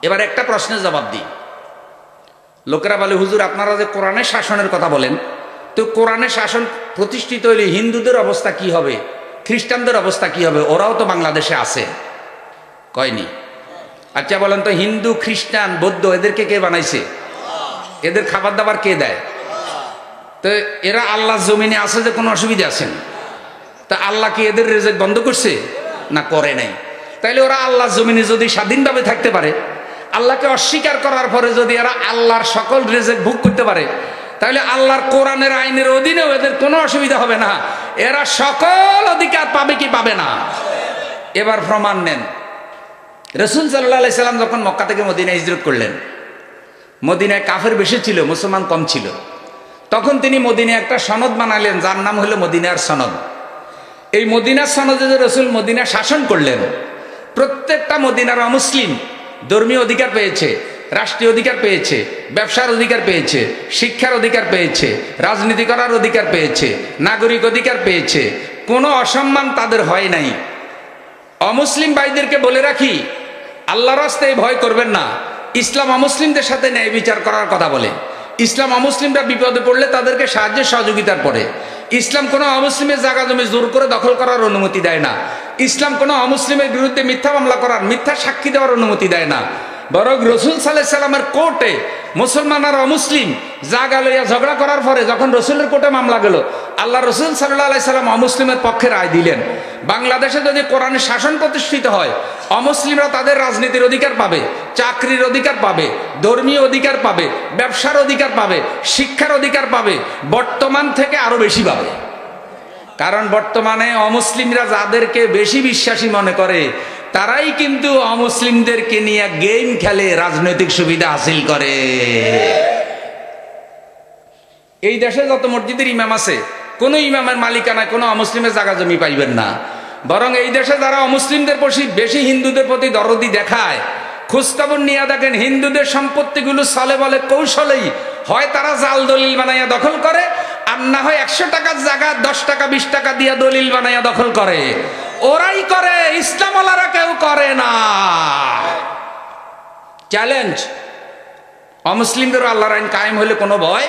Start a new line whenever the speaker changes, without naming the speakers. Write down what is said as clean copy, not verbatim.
এবার একটা প্রশ্নের জবাব দিই। লোকেরা বলে, হুজুর আপনারা যে কোরআনের শাসনের কথা বলেন, তো কোরআনের শাসন প্রতিষ্ঠিত হইলে হিন্দুদের অবস্থা কি হবে, খ্রিস্টানদের অবস্থা কি হবে? ওরাও তো বাংলাদেশে আছে। কয়নি? আচ্ছা বলেন তো, হিন্দু, খ্রিস্টান, বৌদ্ধ এদেরকে কে বানাইছে? এদের খাবার দাবার কে দেয়? তো এরা আল্লাহর জমিনে আছে, যে কোনো অসুবিধা আছে না? তা আল্লাহ কি এদের রেজেক বন্ধ করছে? না, করে নাই। তাইলে ওরা আল্লাহর জমিনে যদি স্বাধীনভাবে থাকতে পারে, আল্লাহকে অস্বীকার করার পরে যদি এরা আল্লাহর সকল রেজেক ভোগ করতে পারে, তাহলে আল্লাহর কোরআনের আইনের অধীনেও এদের কোনো অসুবিধা হবে না। এরা সকল অধিকার পাবে কি পাবে না? এবার প্রমাণ নেন। রাসূল সাল্লাল্লাহু আলাইহি সাল্লাম যখন মক্কা থেকে মদিনায় হিজরত করলেন, মদিনায় কাফের বেশি ছিল, মুসলমান কম ছিল। তখন তিনি মদিনায় একটা সনদ বানালেন, যার নাম হলো মদিনার সনদ। এই মদিনার সনদে যে রাসূল মদিনা শাসন করলেন, প্রত্যেকটা মদিনার অমুসলিম ধর্মীয় অধিকার পেয়েছে, রাষ্ট্রীয় অধিকার পেয়েছে, ব্যবসার অধিকার পেয়েছে, শিক্ষার অধিকার পেয়েছে, রাজনীতি করার অধিকার পেয়েছে, নাগরিক অধিকার পেয়েছে। কোনো অসম্মান তাদের হয় নাই। অমুসলিম ভাইদেরকে বলে রাখি, আল্লাহর রাস্তায় ভয় করবেন না। ইসলাম অমুসলিমদের সাথে ন্যায় বিচার করার কথা বলে। ইসলাম অমুসলিমরা বিপদে পড়লে তাদেরকে সাহায্যের সহযোগিতার পরে। ইসলাম কোনো অমুসলিমের জায়গা জমি জোর করে দখল করার অনুমতি দেয় না। ইসলাম কোনো অমুসলিমের বিরুদ্ধে মিথ্যা মামলা করার, মিথ্যা সাক্ষী দেওয়ার অনুমতি দেয় না। বরং রাসূল সাল্লাল্লাহু আলাইহি সাল্লামের কোর্টে মুসলমান আর অমুসলিম জায়গা লইয়া ঝগড়া করার পরে যখন রাসূলের কোর্টে মামলা গেল, আল্লাহ রাসূল সাল্লাল্লাহু আলাইহি সাল্লাম অমুসলিমের পক্ষে রায় দিলেন। বাংলাদেশে যদি কোরআনের শাসন প্রতিষ্ঠিত হয়, অমুসলিমরা তাদের রাজনীতির অধিকার পাবে, চাকরির অধিকার পাবে, ধর্মীয় অধিকার পাবে, ব্যবসার অধিকার পাবে, শিক্ষার অধিকার পাবে, বর্তমান থেকে আরো বেশি পাবে। কারণ বর্তমানে অমুসলিমরা যাদেরকে বেশি বিশ্বাসী মনে করে, তারাই কিন্তু অমুসলিমদেরকে নিয়ে গেম খেলে, রাজনৈতিক সুবিধা হাসিল করে। এই দেশে যত মসজিদের ইমাম আছে, কোন ইমামের মালিকানায় কোনো অমুসলিমের জায়গা জমি পাইবেন না। বরং এই দেশে যারা অমুসলিমদের প্রতি বেশি হিন্দুদের প্রতি দরদি দেখায়, খোঁজখবর নিয়ে দেখেন হিন্দুদের সম্পত্তিগুলো চলে বলে কৌশলেই হয় তারা জাল দলিল বানাইয়া দখল করে, আর না হয় 100 টাকার জায়গা 10 টাকা 20 টাকা দিয়ে দলিল বানাইয়া দখল করে। ওরাই করে, ইসলামওয়ালারা কেউ করে না। চ্যালেঞ্জ, অমুসলিমদেরও আল্লাহর আইন কায়েম হলে কোনো ভয়